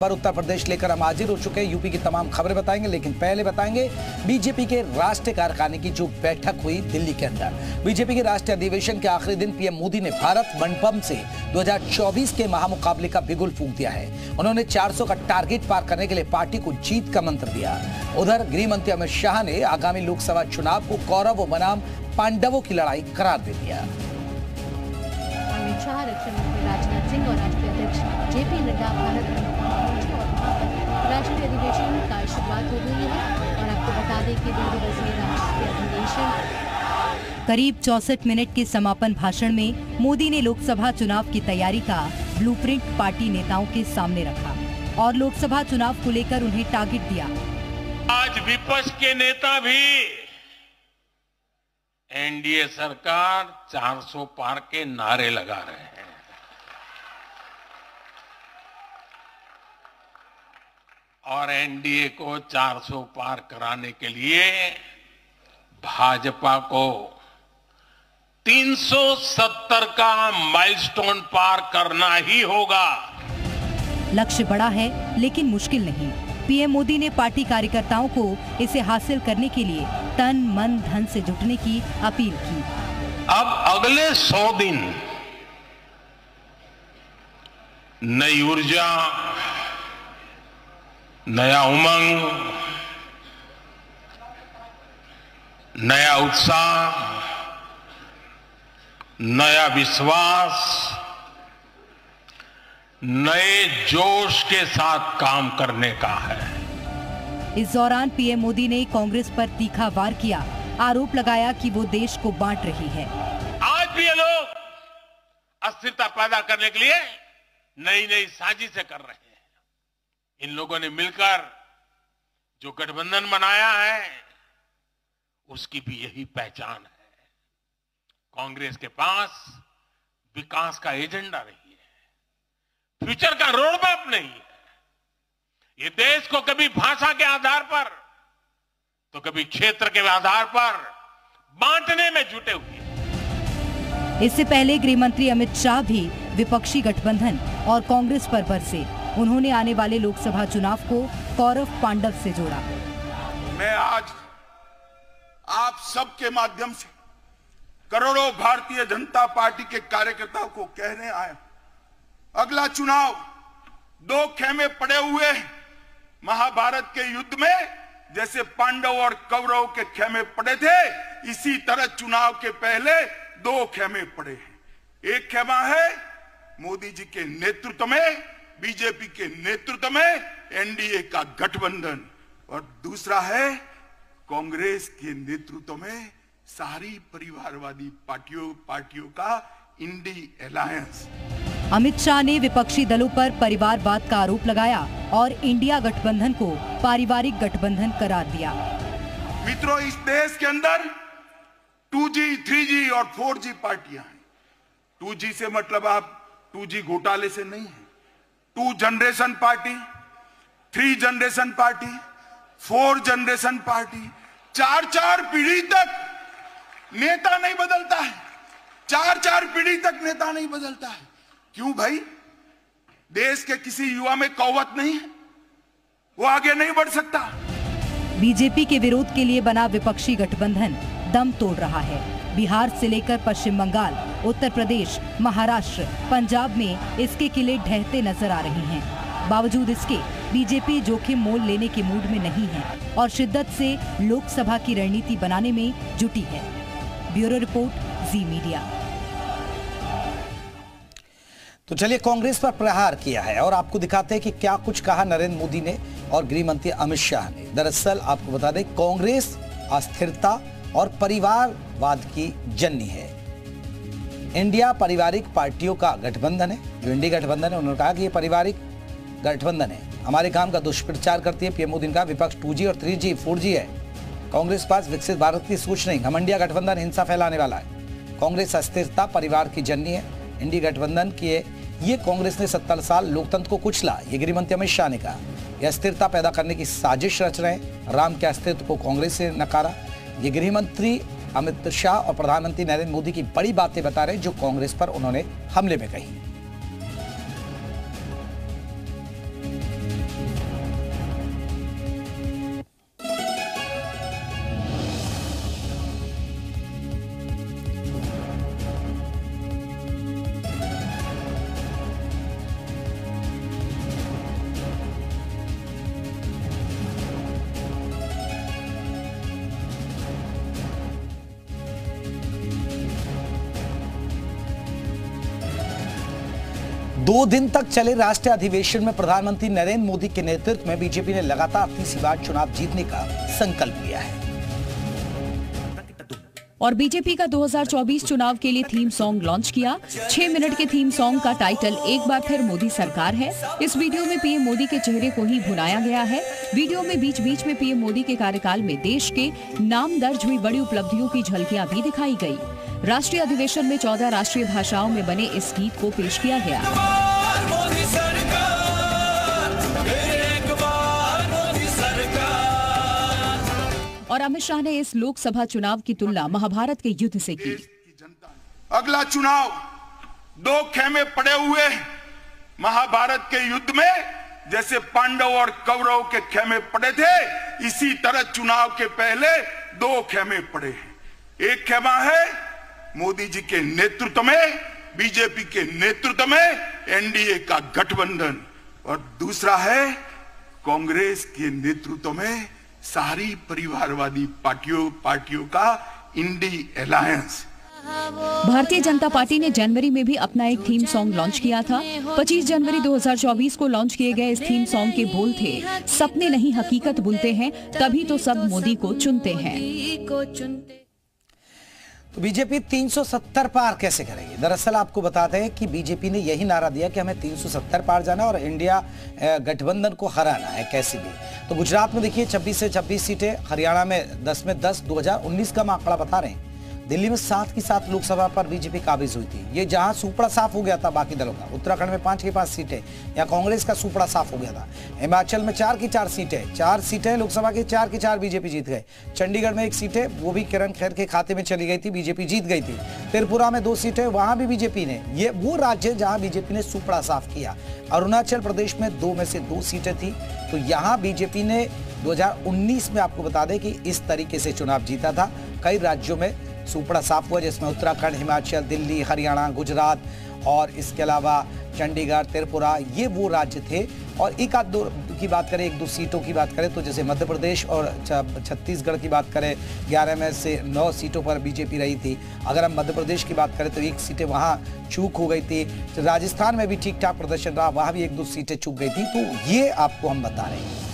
पर उत्तर प्रदेश लेकर हम हाजिर हो चुके हैं। यूपी की तमाम खबरें बताएंगे, लेकिन पहले बताएंगे बीजेपी के राष्ट्रीय कार्यकारिणी की जो बैठक हुई दिल्ली के अंदर। बीजेपी के राष्ट्रीय अधिवेशन के आखिरी दिन पीएम मोदी ने भारत मंडपम से 2024 के महामुकाबले का बिगुल फूंक दिया है। उन्होंने 400 का टारगेट पार करने के लिए पार्टी को जीत का मंत्र दिया। उधर गृह मंत्री अमित शाह ने आगामी लोकसभा चुनाव को कौरवों बनाम पांडवों की लड़ाई करार दे दिया। अमित शाह, रक्षा मंत्री राजनाथ सिंह और राष्ट्रीय अध्यक्ष जेपी नड्डा भारत राष्ट्रीय अधिवेशन का शुरुआत हो गई है और आपको बता दें कि 2 दिवसीय राष्ट्रीय अधिवेशन करीब 64 मिनट के समापन भाषण में मोदी ने लोकसभा चुनाव की तैयारी का ब्लूप्रिंट पार्टी नेताओं के सामने रखा और लोकसभा चुनाव को लेकर उन्हें टारगेट दिया। आज विपक्ष के नेता भी एनडीए सरकार 400 पार के नारे लगा रहे हैं। और एनडीए को 400 पार कराने के लिए भाजपा को 370 का माइलस्टोन पार करना ही होगा। लक्ष्य बड़ा है लेकिन मुश्किल नहीं। पीएम मोदी ने पार्टी कार्यकर्ताओं को इसे हासिल करने के लिए तन मन धन से जुटने की अपील की। अब अगले 100 दिन नई ऊर्जा, नया उमंग, नया उत्साह, नया विश्वास, नए जोश के साथ काम करने का है। इस दौरान पीएम मोदी ने कांग्रेस पर तीखा वार किया। आरोप लगाया कि वो देश को बांट रही है। आज भी ये लोग अस्थिरता पैदा करने के लिए नई नई साजिशें कर रहे हैं। इन लोगों ने मिलकर जो गठबंधन बनाया है उसकी भी यही पहचान है। कांग्रेस के पास विकास का एजेंडा नहीं है, फ्यूचर का रोड मैप नहीं है। ये देश को कभी भाषा के आधार पर तो कभी क्षेत्र के आधार पर बांटने में जुटे हुए हैं। इससे पहले गृह मंत्री अमित शाह भी विपक्षी गठबंधन और कांग्रेस पर बरसे। उन्होंने आने वाले लोकसभा चुनाव को कौरव पांडव से जोड़ा। मैं आज आप सबके माध्यम से करोड़ों भारतीय जनता पार्टी के कार्यकर्ताओं को कहने आया, अगला चुनाव 2 खेमे पड़े हुए हैं। महाभारत के युद्ध में जैसे पांडव और कौरव के खेमे पड़े थे, इसी तरह चुनाव के पहले 2 खेमे पड़े हैं। एक खेमा है मोदी जी के नेतृत्व में, बीजेपी के नेतृत्व में एनडीए का गठबंधन, और दूसरा है कांग्रेस के नेतृत्व में सारी परिवारवादी पार्टियों का इंडी अलायंस। अमित शाह ने विपक्षी दलों पर परिवारवाद का आरोप लगाया और इंडिया गठबंधन को पारिवारिक गठबंधन करार दिया। मित्रों, इस देश के अंदर 2G, 3G और 4G पार्टियां हैं। 2G से मतलब आप 2G घोटाले से नहीं है। 2 generation party, 3 generation party, 4 generation party, 4 पीढ़ी तक नेता नहीं बदलता है। 4 पीढ़ी तक नेता नहीं बदलता है। क्यों भाई? देश के किसी युवा में कौवत नहीं है, वो आगे नहीं बढ़ सकता। बीजेपी के विरोध के लिए बना विपक्षी गठबंधन दम तोड़ रहा है। बिहार से लेकर पश्चिम बंगाल, उत्तर प्रदेश, महाराष्ट्र, पंजाब में इसके किले ढहते नजर आ रहे हैं। बावजूद इसके बीजेपी जोखिम मोल लेने के मूड में नहीं है और शिद्दत से लोकसभा की रणनीति बनाने में जुटी है। ब्यूरो रिपोर्ट, जी मीडिया। तो चलिए, कांग्रेस पर प्रहार किया है और आपको दिखाते हैं कि क्या कुछ कहा नरेंद्र मोदी ने और गृह मंत्री अमित शाह ने। दरअसल आपको बता दें, कांग्रेस अस्थिरता और परिवारवाद की जननी है। इंडिया पारिवारिक पार्टियों का गठबंधन है। जो इंडिया गठबंधन है, उन्होंने कहा कि ये पारिवारिक गठबंधन है, हमारे काम का दुष्प्रचार करती है। पीएम मोदी ने कहा विपक्ष 2G और 3G 4G है। कांग्रेस पास विकसित भारत की सोच नहीं, घमंडिया गठबंधन हिंसा फैलाने वाला है। कांग्रेस अस्थिरता परिवार की जननी है। इंडिया गठबंधन की ये कांग्रेस ने 70 साल लोकतंत्र को कुचला, ये गृह मंत्री अमित शाह ने कहा। यह अस्थिरता पैदा करने की साजिश रच रहे हैं। राम के अस्तित्व को कांग्रेस ने नकारा। ये गृह मंत्री अमित शाह और प्रधानमंत्री नरेंद्र मोदी की बड़ी बातें बता रहे हैं जो कांग्रेस पर उन्होंने हमले में कही। 2 दिन तक चले राष्ट्रीय अधिवेशन में प्रधानमंत्री नरेंद्र मोदी के नेतृत्व में बीजेपी ने लगातार तीसरी बार चुनाव जीतने का संकल्प लिया है। और बीजेपी का 2024 चुनाव के लिए थीम सॉन्ग लॉन्च किया। 6 मिनट के थीम सॉन्ग का टाइटल एक बार फिर मोदी सरकार है। इस वीडियो में पीएम मोदी के चेहरे को ही भुनाया गया है। वीडियो में बीच बीच में पीएम मोदी के कार्यकाल में देश के नाम दर्ज हुई बड़ी उपलब्धियों की झलकियां भी दिखाई गई। राष्ट्रीय अधिवेशन में 14 राष्ट्रीय भाषाओं में बने इस गीत को पेश किया गया। और अमित शाह ने इस लोकसभा चुनाव की तुलना महाभारत के युद्ध से की। अगला चुनाव 2 खेमे पड़े हुए महाभारत के युद्ध में, जैसे पांडव और कौरव के खेमे पड़े थे, इसी तरह चुनाव के पहले 2 खेमे पड़े हैं। एक खेमा है मोदी जी के नेतृत्व में, बीजेपी के नेतृत्व में एनडीए का गठबंधन, और दूसरा है कांग्रेस के नेतृत्व में सारी परिवारवादी पार्टियों का INDI alliance. Bharatiya Janata party ने जनवरी में भी अपना एक थीम सॉन्ग लॉन्च किया था। 25 जनवरी 2024 को लॉन्च किए गए इस थीम सॉन्ग के बोल थे, सपने नहीं हकीकत बुनते हैं, तभी तो सब मोदी को चुनते हैं। तो बीजेपी 370 पार कैसे करेगी? दरअसल आपको बताते हैं कि बीजेपी ने यही नारा दिया कि हमें 370 पार जाना और इंडिया गठबंधन को हराना है कैसे भी। तो गुजरात में देखिए 26 से 26 सीटें, हरियाणा में 10 में 10 2019 का आंकड़ा बता रहे हैं। दिल्ली में 7 की 7 लोकसभा पर बीजेपी काबिज हुई थी। ये जहां सुपड़ा साफ हो गया था बाकी दलों का। उत्तराखंड में 5 की 5 सीटें, या कांग्रेस का सुपड़ा साफ हो गया था। हिमाचल में 4 की 4 सीटें, 4 सीटें लोकसभा की 4 की 4 बीजेपी जीत गए। चंडीगढ़ में 1 सीट है, वो भी किरण खैर के खाते में चली गई थी, बीजेपी जीत गई थी। त्रिपुरा में 2 सीटें, वहां भी बीजेपी ने, ये वो राज्य जहां बीजेपी ने सुपड़ा साफ किया। अरुणाचल प्रदेश में 2 में से 2 सीटें थी। तो यहां बीजेपी ने 2019 में आपको बता दें कि इस तरीके से चुनाव जीता था। कई राज्यों में सुपड़ा साफ हुआ, जिसमें उत्तराखंड, हिमाचल, दिल्ली, हरियाणा, गुजरात और इसके अलावा चंडीगढ़, त्रिपुरा, ये वो राज्य थे। और एक आध दो की बात करें, 1-2 सीटों की बात करें तो जैसे मध्य प्रदेश और छत्तीसगढ़ की बात करें, 11 में से 9 सीटों पर बीजेपी रही थी। अगर हम मध्य प्रदेश की बात करें तो 1 सीटें वहाँ चूक हो गई थी। तो राजस्थान में भी ठीक ठाक प्रदर्शन रहा, वहाँ भी 1-2 सीटें चूक गई थी। तो ये आपको हम बता रहे हैं।